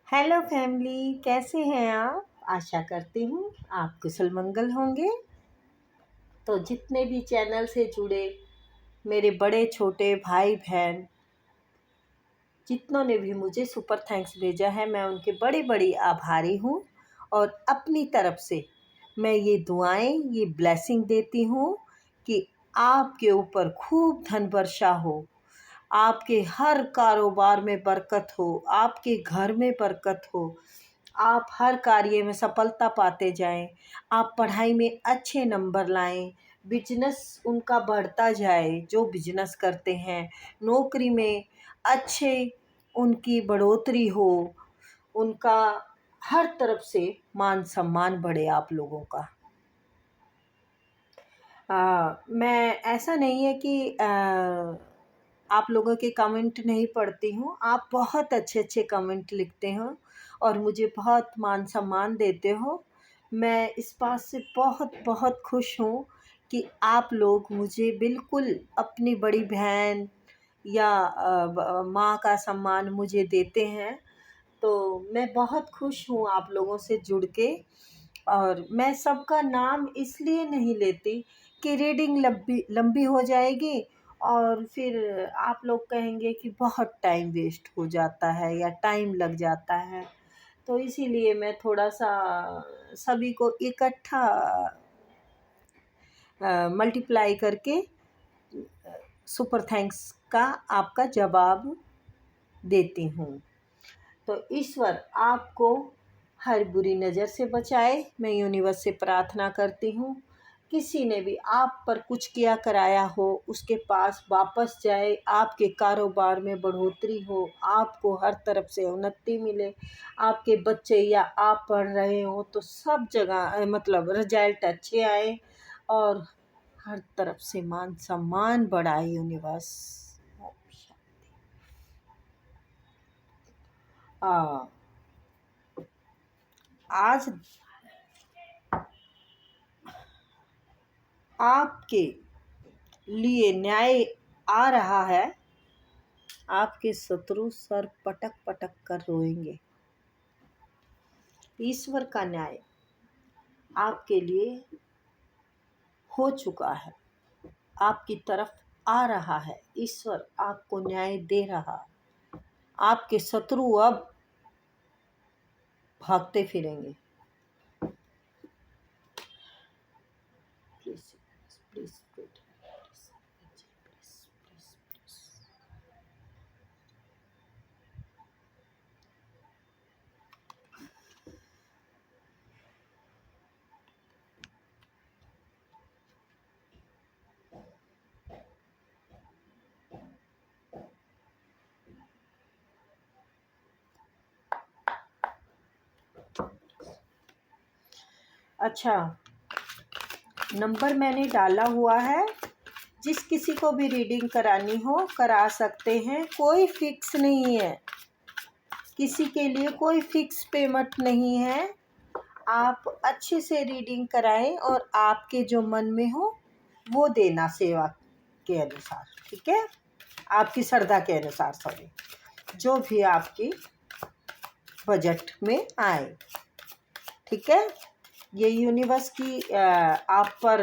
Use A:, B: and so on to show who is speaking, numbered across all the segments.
A: Hello family, कैसे हैं आप? आशा करती हूँ आप कुशल मंगल होंगे। तो जितने भी चैनल से जुड़े मेरे बड़े छोटे भाई बहन, जितनों ने भी मुझे सुपर थैंक्स भेजा है, मैं उनके बड़ी बड़ी आभारी हूँ। और अपनी तरफ से मैं ये दुआएं, ये ब्लेसिंग देती हूँ कि आपके ऊपर खूब धन वर्षा हो, आपके हर कारोबार में बरकत हो, आपके घर में बरकत हो, आप हर कार्य में सफलता पाते जाएं, आप पढ़ाई में अच्छे नंबर लाएं, बिजनेस उनका बढ़ता जाए, जो बिजनेस करते हैं, नौकरी में अच्छे उनकी बढ़ोतरी हो, उनका हर तरफ से मान सम्मान बढ़े आप लोगों का। मैं ऐसा नहीं है कि आप लोगों के कमेंट नहीं पढ़ती हूँ। आप बहुत अच्छे अच्छे कमेंट लिखते हो और मुझे बहुत मान सम्मान देते हो। मैं इस बात से बहुत बहुत खुश हूँ कि आप लोग मुझे बिल्कुल अपनी बड़ी बहन या माँ का सम्मान मुझे देते हैं। तो मैं बहुत खुश हूँ आप लोगों से जुड़ के। और मैं सबका नाम इसलिए नहीं लेती कि रीडिंग लंबी लंबी हो जाएगी और फिर आप लोग कहेंगे कि बहुत टाइम वेस्ट हो जाता है या टाइम लग जाता है। तो इसीलिए मैं थोड़ा सा सभी को इकट्ठा मल्टीप्लाई करके सुपर थैंक्स का आपका जवाब देती हूँ। तो ईश्वर आपको हर बुरी नज़र से बचाए, मैं यूनिवर्स से प्रार्थना करती हूँ। किसी ने भी आप पर कुछ किया कराया हो उसके पास वापस जाए, आपके कारोबार में बढ़ोतरी हो, आपको हर तरफ से उन्नति मिले, आपके बच्चे या आप पढ़ रहे हो तो सब जगह मतलब रिजल्ट अच्छे आए और हर तरफ से मान सम्मान बढ़ाए यूनिवर्स। आज आपके लिए न्याय आ रहा है। आपके शत्रु सर पटक पटक कर रोएंगे। ईश्वर का न्याय आपके लिए हो चुका है, आपकी तरफ आ रहा है। ईश्वर आपको न्याय दे रहा है। आपके शत्रु अब भागते फिरेंगे। प्लीज प्लीज प्लीज अच्छा, नंबर मैंने डाला हुआ है। जिस किसी को भी रीडिंग करानी हो करा सकते हैं, कोई फिक्स नहीं है, किसी के लिए कोई फिक्स पेमेंट नहीं है। आप अच्छे से रीडिंग कराएं और आपके जो मन में हो वो देना सेवा के अनुसार, ठीक है? आपकी श्रद्धा के अनुसार, सॉरी, जो भी आपकी बजट में आए, ठीक है? ये यूनिवर्स की आप पर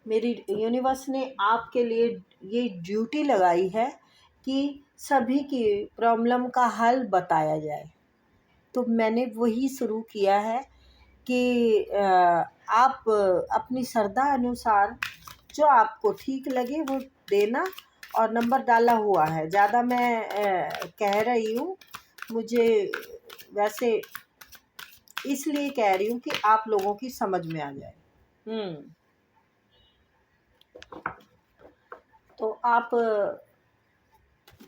A: मेरी यूनिवर्स ने आपके लिए ये ड्यूटी लगाई है कि सभी की प्रॉब्लम का हल बताया जाए। तो मैंने वही शुरू किया है कि आप अपनी श्रद्धा अनुसार जो आपको ठीक लगे वो देना। और नंबर डाला हुआ है, ज़्यादा मैं कह रही हूँ, मुझे वैसे इसलिए कह रही हूँ कि आप लोगों की समझ में आ जाए। तो आप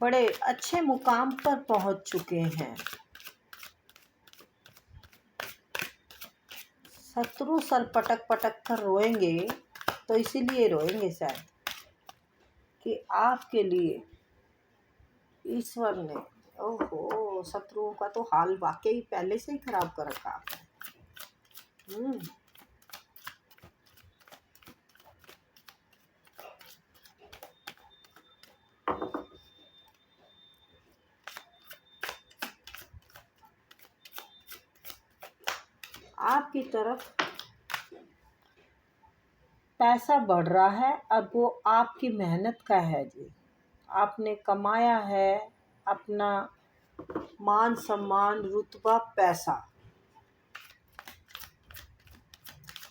A: बड़े अच्छे मुकाम पर पहुंच चुके हैं। शत्रु सर पटक पटक कर रोएंगे, तो इसीलिए रोएंगे शायद कि आपके लिए ईश्वर ने, ओहो, शत्रुओं का तो हाल वाकई पहले से ही खराब कर रखा है। आपकी तरफ पैसा बढ़ रहा है और वो आपकी मेहनत का है जी। आपने कमाया है अपना मान सम्मान रुतबा पैसा,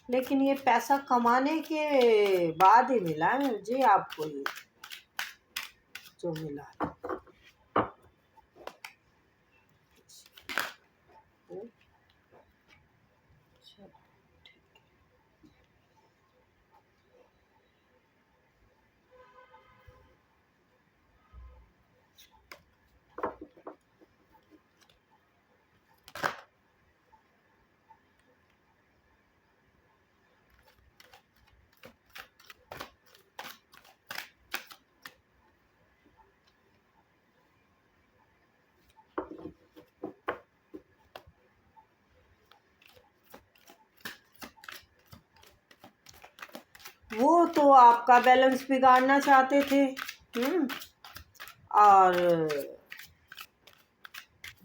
A: लेकिन ये पैसा कमाने के बाद ही मिला है मुझे, आपको ये जो मिला है। वो तो आपका बैलेंस बिगाड़ना चाहते थे। और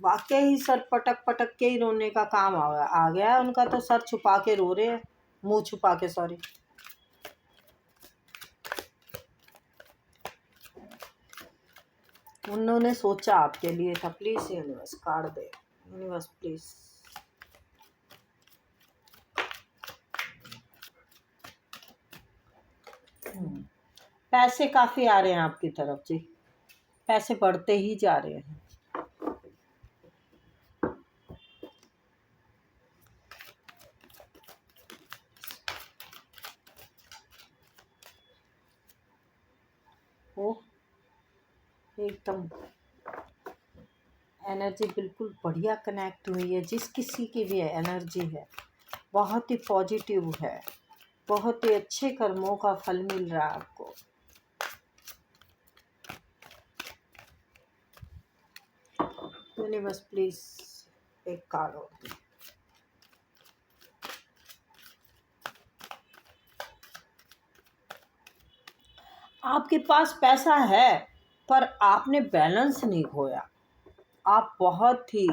A: वाकई ही सर पटक पटक के ही रोने का काम आ गया है उनका, तो सर छुपा के रो रहे हैं, मुंह छुपा के, सॉरी। उन्होंने सोचा आपके लिए था। Please universe card they, universe please. पैसे काफी आ रहे हैं आपकी तरफ जी, पैसे बढ़ते ही जा रहे हैं। ओ एकदम एनर्जी बिल्कुल बढ़िया कनेक्ट हुई है। जिस किसी की भी एनर्जी है बहुत ही पॉजिटिव है, बहुत ही अच्छे कर्मों का फल मिल रहा है आपको। यूनिवर्स प्लीज एक कार्ड और दे। आपके पास पैसा है पर आपने बैलेंस नहीं खोया। आप बहुत ही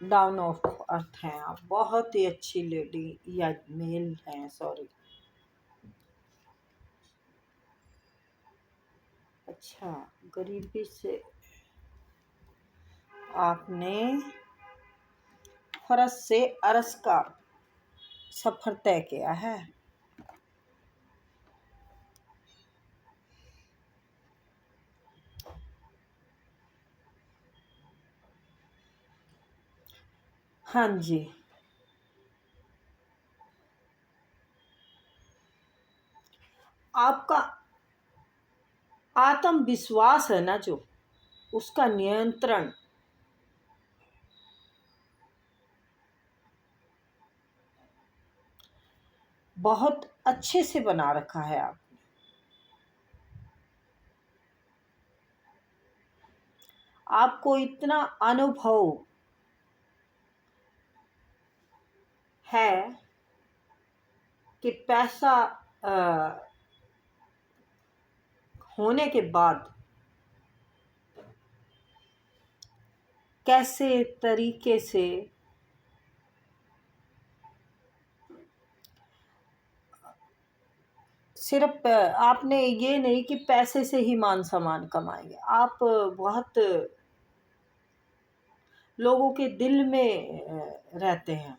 A: डाउन ऑफ अर्थ हैं, आप बहुत ही अच्छी लेडी या मेल हैं, सॉरी। अच्छा, गरीबी से आपने फरस से अरस का सफर तय किया है। हाँ जी, आपका आत्मविश्वास है ना जो, उसका नियंत्रण बहुत अच्छे से बना रखा है आपने। आपको इतना अनुभव है कि पैसा होने के बाद कैसे तरीके से सिर्फ आपने ये नहीं कि पैसे से ही मान सम्मान कमाएंगे, आप बहुत लोगों के दिल में रहते हैं।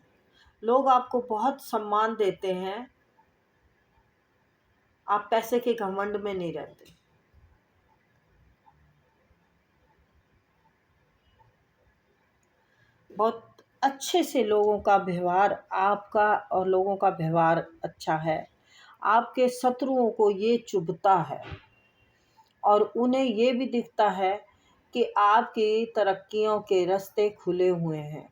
A: लोग आपको बहुत सम्मान देते हैं, आप पैसे के घमंड में नहीं रहते। बहुत अच्छे से लोगों का व्यवहार, आपका और लोगों का व्यवहार अच्छा है। आपके शत्रुओं को ये चुभता है और उन्हें ये भी दिखता है कि आपकी तरक्कियों के रास्ते खुले हुए हैं।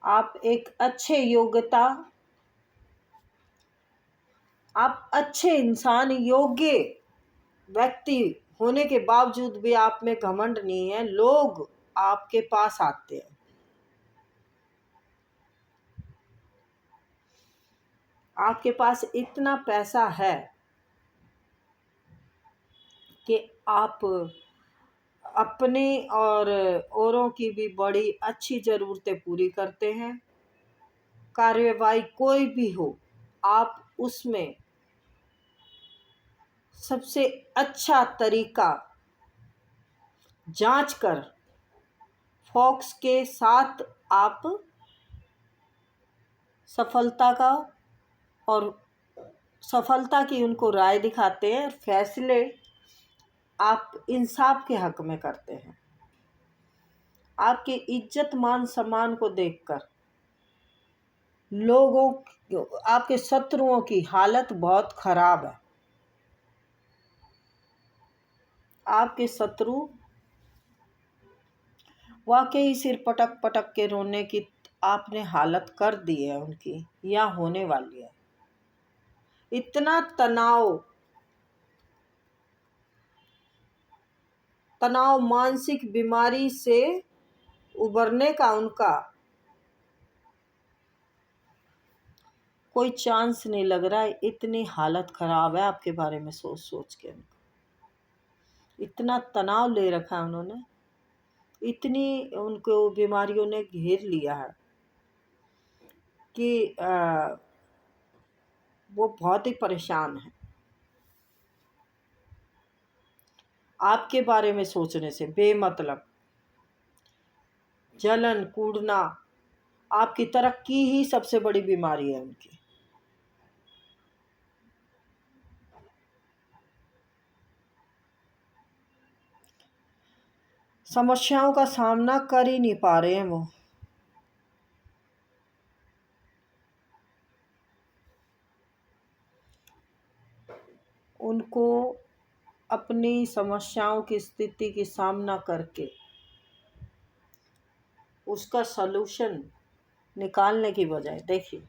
A: आप एक अच्छे योग्यता, आप अच्छे इंसान, योग्य व्यक्ति होने के बावजूद भी आप में घमंड नहीं है। लोग आपके पास आते हैं। आपके पास इतना पैसा है कि आप अपनी और औरों की भी बड़ी अच्छी ज़रूरतें पूरी करते हैं। कार्यवाही कोई भी हो, आप उसमें सबसे अच्छा तरीका जांच कर फोकस के साथ आप सफलता का और सफलता की उनको राय दिखाते हैं। फैसले आप इंसाफ के हक में करते हैं। आपकी इज्जत मान सम्मान को देखकर लोगों आपके शत्रुओं की हालत बहुत खराब है। आपके शत्रु वाकई सिर पटक पटक के रोने की आपने हालत कर दी है उनकी, या होने वाली है। इतना तनाव मानसिक बीमारी से उबरने का उनका कोई चांस नहीं लग रहा है। इतनी हालत खराब है आपके बारे में सोच सोच के। इतना तनाव ले रखा है उन्होंने, इतनी उनको बीमारियों ने घेर लिया है कि वो बहुत ही परेशान है। आपके बारे में सोचने से बेमतलब जलन कूड़ना, आपकी तरक्की ही सबसे बड़ी बीमारी है उनकी। समस्याओं का सामना कर ही नहीं पा रहे हैं वो। उनको अपनी समस्याओं की स्थिति की सामना करके उसका सलूशन निकालने की बजाय देखिए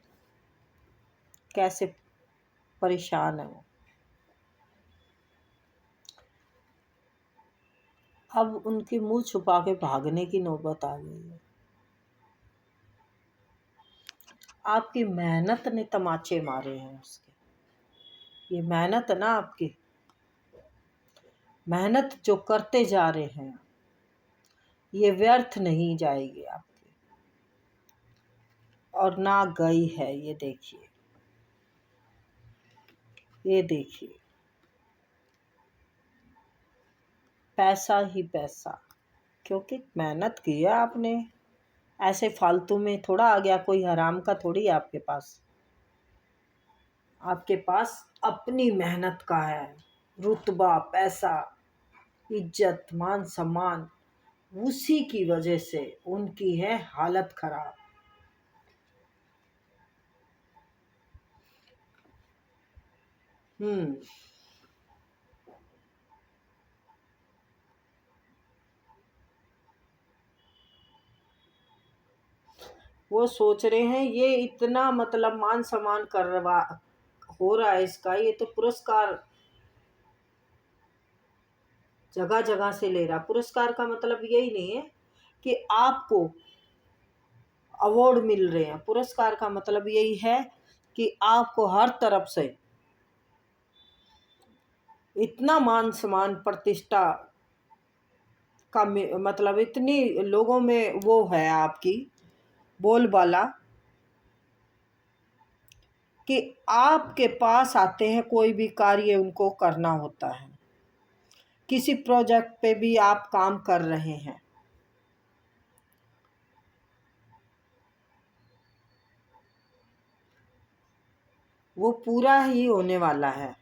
A: कैसे परेशान है वो। अब उनकी मुंह छुपा के भागने की नौबत आ गई है। आपकी मेहनत ने तमाचे मारे हैं उसके। ये मेहनत है ना, आपकी मेहनत जो करते जा रहे हैं ये व्यर्थ नहीं जाएगी आपकी, और ना गई है। ये देखिए, ये देखिए, पैसा ही पैसा, क्योंकि मेहनत की है आपने। ऐसे फालतू में थोड़ा आ गया, कोई हराम का थोड़ी है आपके पास। आपके पास अपनी मेहनत का है रुतबा, पैसा, इज्जत, मान सम्मान। उसी की वजह से उनकी है हालत खराब। हम्म वो सोच रहे हैं ये इतना मतलब मान सम्मान करवा हो रहा है इसका, ये तो पुरस्कार जगह जगह से ले रहा। पुरस्कार का मतलब यही नहीं है कि आपको अवार्ड मिल रहे हैं। पुरस्कार का मतलब यही है कि आपको हर तरफ से इतना मान सम्मान प्रतिष्ठा का मतलब इतनी लोगों में वो है आपकी बोलबाला कि आपके पास आते हैं। कोई भी कार्य उनको करना होता है, किसी प्रोजेक्ट पे भी आप काम कर रहे हैं, वो पूरा ही होने वाला है।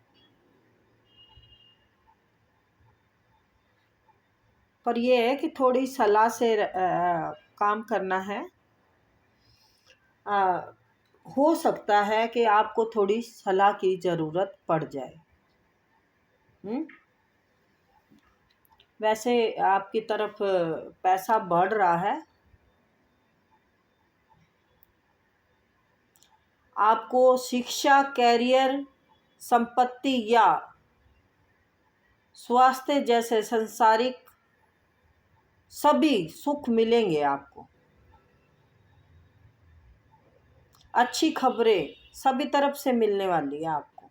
A: पर यह है कि थोड़ी सलाह से काम करना है। आ, हो सकता है कि आपको थोड़ी सलाह की ज़रूरत पड़ जाए। वैसे आपकी तरफ पैसा बढ़ रहा है। आपको शिक्षा, कैरियर, संपत्ति या स्वास्थ्य जैसे सांसारिक सभी सुख मिलेंगे। आपको अच्छी खबरें सभी तरफ से मिलने वाली है आपको।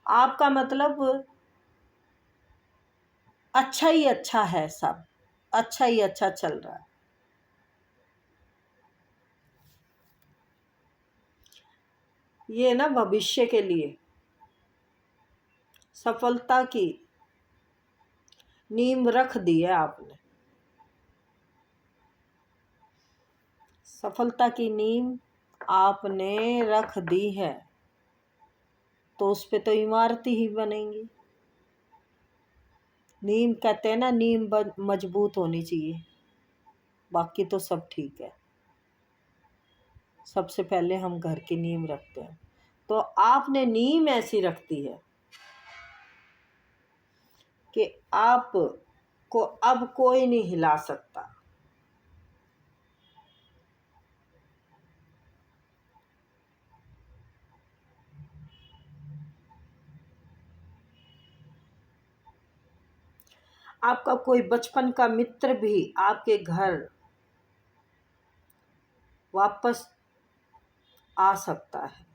A: आपका मतलब अच्छा ही अच्छा है, सब अच्छा ही अच्छा चल रहा है। ये ना भविष्य के लिए सफलता की नींव रख दी है आपने। सफलता की नींव आपने रख दी है, तो उस पे तो इमारतें ही बनेंगी। नींव कहते हैं ना, नींव मजबूत होनी चाहिए, बाकी तो सब ठीक है। सबसे पहले हम घर की नींव रखते हैं, तो आपने नींव ऐसी रख दी है कि आप को अब कोई नहीं हिला सकता। आपका कोई बचपन का मित्र भी आपके घर वापस आ सकता है।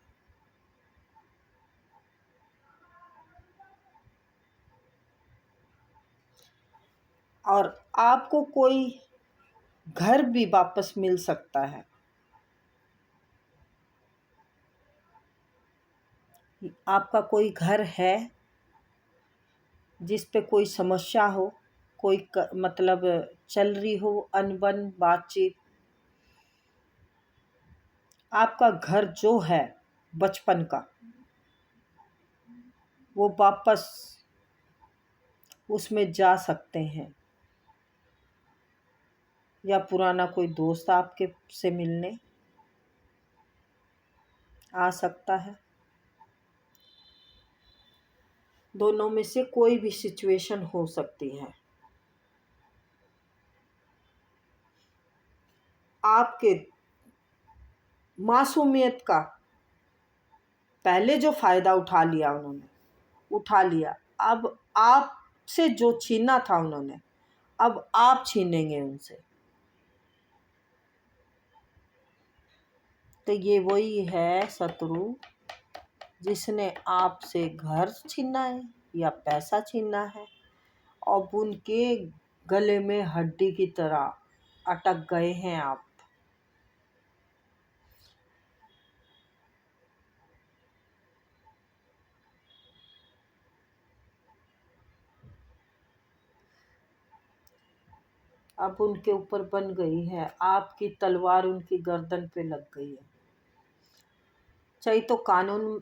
A: और आपको कोई घर भी वापस मिल सकता है। आपका कोई घर है जिस पे कोई समस्या हो, कोई मतलब चल रही हो अनबन बातचीत, आपका घर जो है बचपन का, वो वापस उसमें जा सकते हैं। या पुराना कोई दोस्त आपके से मिलने आ सकता है। दोनों में से कोई भी सिचुएशन हो सकती है। आपके मासूमियत का पहले जो फायदा उठा लिया उन्होंने, उठा लिया, अब आपसे जो छीना था उन्होंने, अब आप छीनेंगे उनसे। तो ये वही है शत्रु जिसने आपसे घर छीना है या पैसा छीना है, और उनके गले में हड्डी की तरह अटक गए हैं आप। अब उनके ऊपर बन गई है, आपकी तलवार उनकी गर्दन पे लग गई है। चाहे तो कानून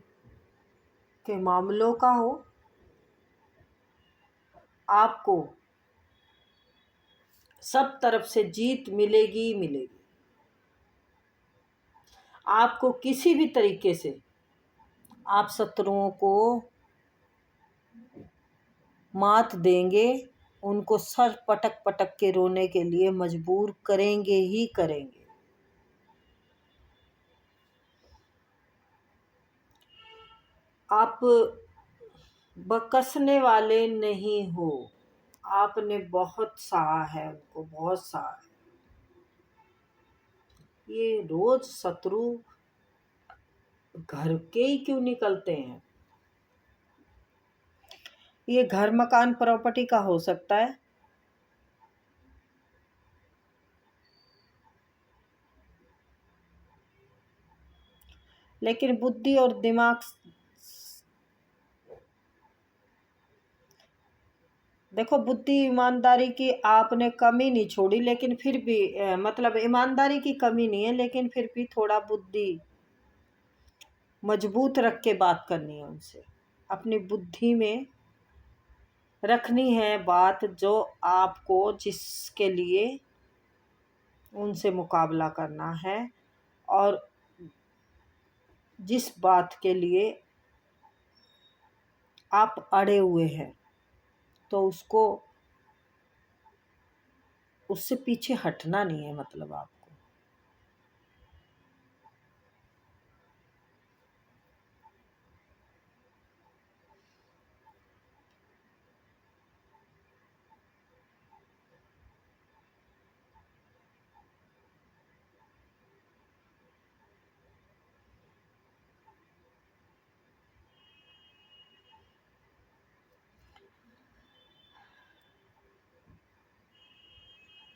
A: के मामलों का हो, आपको सब तरफ से जीत मिलेगी ही मिलेगी। आपको किसी भी तरीके से आप शत्रुओं को मात देंगे, उनको सर पटक पटक के रोने के लिए मजबूर करेंगे ही करेंगे। आप बकसने वाले नहीं हो, आपने बहुत सहा है, उनको बहुत सहा है। ये रोज शत्रु घर के ही क्यों निकलते हैं? ये घर मकान प्रॉपर्टी का हो सकता है, लेकिन बुद्धि और दिमाग, देखो बुद्धि ईमानदारी की आपने कमी नहीं छोड़ी, लेकिन फिर भी मतलब ईमानदारी की कमी नहीं है, लेकिन फिर भी थोड़ा बुद्धि मजबूत रख के बात करनी है उनसे। अपनी बुद्धि में रखनी है बात, जो आपको जिसके लिए उनसे मुकाबला करना है, और जिस बात के लिए आप अड़े हुए हैं, तो उसको उससे पीछे हटना नहीं है मतलब आपको।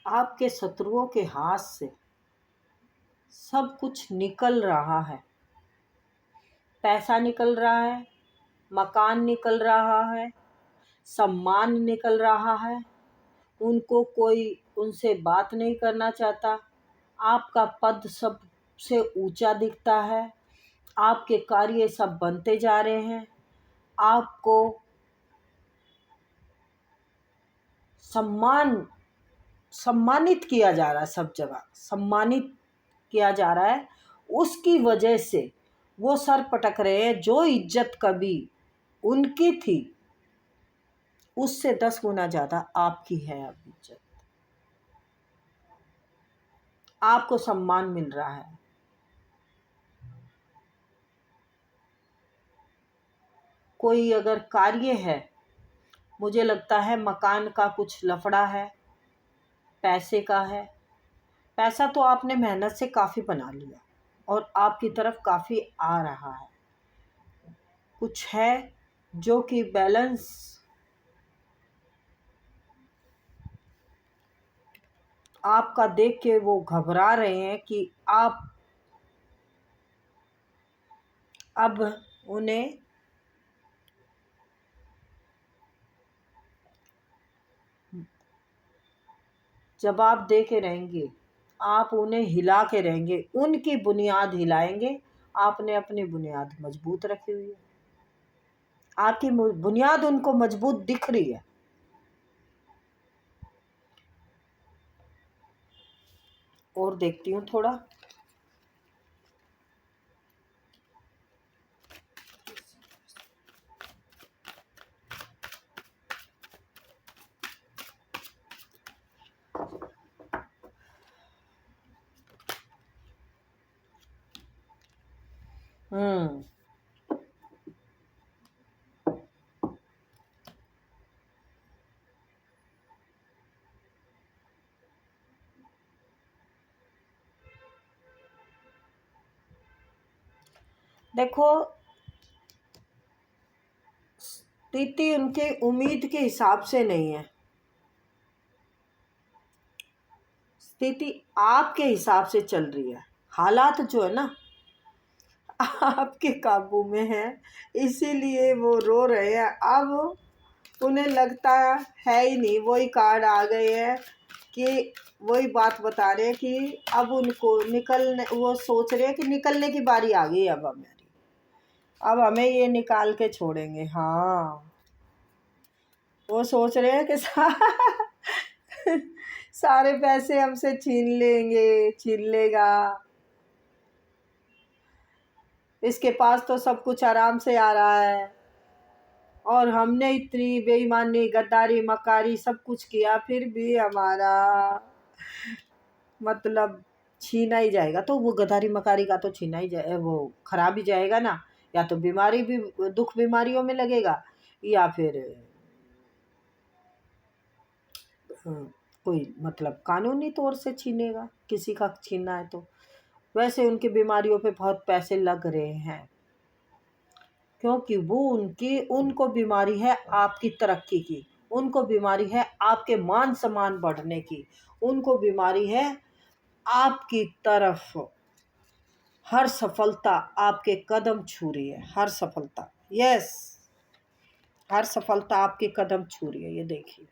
A: आपके शत्रुओं के हाथ से सब कुछ निकल रहा है। पैसा निकल रहा है, मकान निकल रहा है, सम्मान निकल रहा है। उनको कोई उनसे बात नहीं करना चाहता। आपका पद सबसे ऊंचा दिखता है। आपके कार्य सब बनते जा रहे हैं। आपको सम्मानित किया जा रहा है, सब जगह सम्मानित किया जा रहा है। उसकी वजह से वो सर पटक रहे हैं। जो इज्जत कभी उनकी थी उससे 10 गुना ज़्यादा आपकी है अब इज्जत। आपको सम्मान मिल रहा है। कोई अगर कार्य है, मुझे लगता है मकान का कुछ लफड़ा है, पैसे का है। पैसा तो आपने मेहनत से काफ़ी बना लिया और आपकी तरफ काफ़ी आ रहा है। कुछ है जो कि बैलेंस आपका देख के वो घबरा रहे हैं कि आप अब उन्हें जवाब दे के रहेंगे। आप उन्हें हिला के रहेंगे, उनकी बुनियाद हिलाएंगे। आपने अपनी बुनियाद मजबूत रखी हुई है। आपकी बुनियाद उनको मजबूत दिख रही है। और देखती हूँ थोड़ा। हम्म देखो, स्थिति उनके उम्मीद के हिसाब से नहीं है। स्थिति आपके हिसाब से चल रही है। हालात जो है ना आपके काबू में है, इसीलिए वो रो रहे हैं। अब उन्हें लगता है ही नहीं, वही कार्ड आ गए हैं कि वही बात बता रहे हैं कि अब उनको निकलने, वो सोच रहे हैं कि निकलने की बारी आ गई अब हमारी। अब हमें ये निकाल के छोड़ेंगे। हाँ, वो सोच रहे हैं कि सारे पैसे हमसे छीन लेंगे, छीन लेगा। इसके पास तो सब कुछ आराम से आ रहा है और हमने इतनी बेईमानी, गद्दारी, मकारी सब कुछ किया, फिर भी हमारा मतलब छीना ही जाएगा। तो वो गद्दारी मकारी का तो छीना ही जाए, वो खराब ही जाएगा ना। या तो बीमारी भी, दुख बीमारियों में लगेगा, या फिर कोई मतलब कानूनी तौर से छीनेगा, किसी का छीनना है तो। वैसे उनकी बीमारियों पे बहुत पैसे लग रहे हैं, क्योंकि वो उनको बीमारी है आपकी तरक्की की। उनको बीमारी है आपके मान सम्मान बढ़ने की। उनको बीमारी है आपकी तरफ हर सफलता आपके कदम छू रही है। हर सफलता, यस, हर सफलता आपके कदम छू रही है। ये देखिए,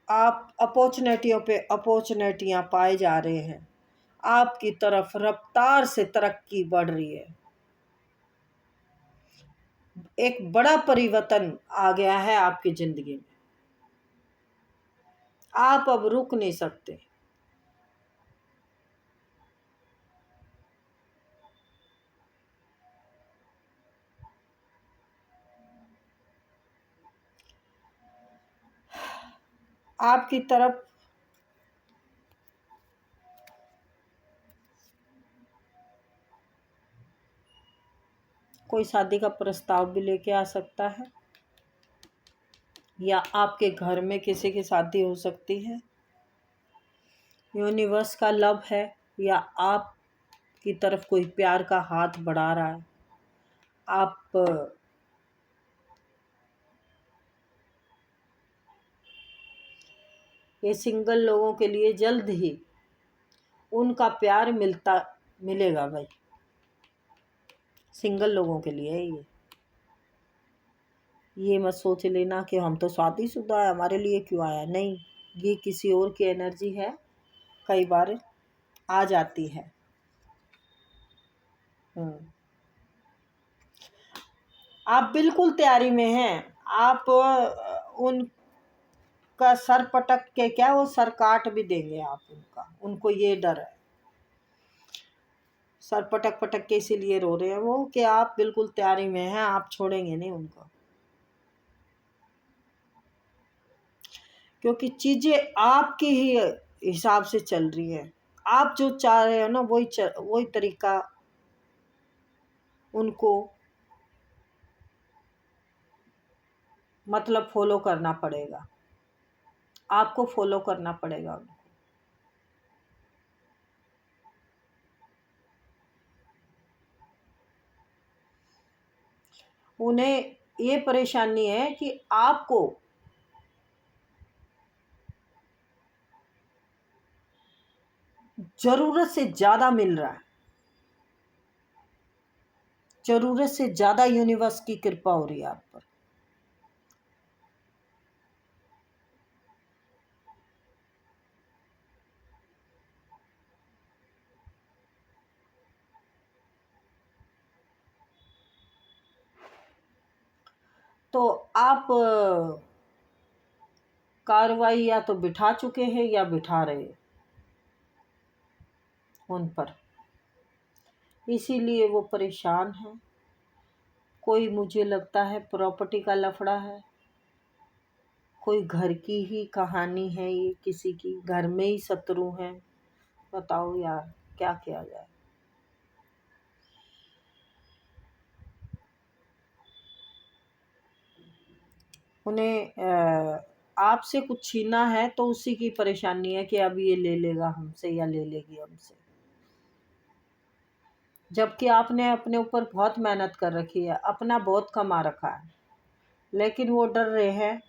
A: आप अपॉर्चुनिटियों पे अपॉर्चुनिटियां पाए जा रहे हैं। आपकी तरफ रफ्तार से तरक्की बढ़ रही है। एक बड़ा परिवर्तन आ गया है आपकी जिंदगी में। आप अब रुक नहीं सकते। आपकी तरफ कोई शादी का प्रस्ताव भी लेके आ सकता है, या आपके घर में किसी की शादी हो सकती है। यूनिवर्स का लव है, या आप की तरफ कोई प्यार का हाथ बढ़ा रहा है। आप ये सिंगल लोगों के लिए जल्द ही उनका प्यार मिलेगा भाई। सिंगल लोगों के लिए है ये मत सोच लेना कि हम तो शादीशुदा है, हमारे लिए क्यों आया। नहीं, ये किसी और की एनर्जी है, कई बार आ जाती है। आप बिल्कुल तैयारी में हैं। आप उनका सर पटक के क्या, वो सर काट भी देंगे आप उनको ये डर है। सर पटक पटक के इसीलिए रो रहे हैं वो कि आप बिल्कुल तैयारी में हैं, आप छोड़ेंगे नहीं उनको। क्योंकि चीजें आपके ही हिसाब से चल रही है। आप जो चाह रहे हो ना, वही तरीका उनको मतलब फॉलो करना पड़ेगा, आपको फॉलो करना पड़ेगा उनको। उन्हें ये परेशानी है कि आपको जरूरत से ज्यादा मिल रहा है, जरूरत से ज्यादा यूनिवर्स की कृपा हो रही है आप पर। तो आप कार्रवाई या तो बिठा चुके हैं या बिठा रहे उन पर, इसीलिए वो परेशान है। कोई मुझे लगता है प्रॉपर्टी का लफड़ा है, कोई घर की ही कहानी है, ये किसी की घर में ही शत्रु हैं। बताओ यार, क्या किया जाए। उन्हें आपसे कुछ छीना है तो उसी की परेशानी है कि अब ये ले लेगा हमसे या ले लेगी हमसे। जबकि आपने अपने ऊपर बहुत मेहनत कर रखी है, अपना बहुत कमा रखा है, लेकिन वो डर रहे हैं।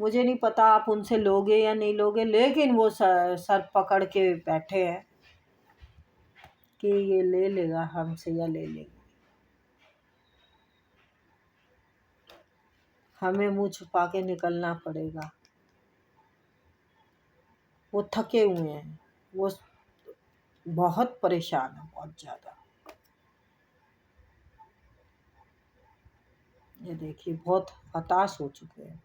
A: मुझे नहीं पता आप उनसे लोगे या नहीं लोगे, लेकिन वो सर पकड़ के बैठे हैं कि ये ले लेगा हमसे या ले लेगी। हमें मुंह छुपा के निकलना पड़ेगा। वो थके हुए हैं, वो बहुत परेशान है, बहुत ज़्यादा। ये देखिए, बहुत हताश हो चुके हैं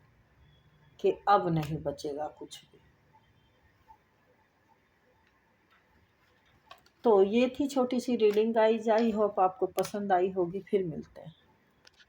A: कि अब नहीं बचेगा कुछ भी। तो ये थी छोटी सी रीडिंग गाइज। आई होप आपको पसंद आई होगी। फिर मिलते हैं।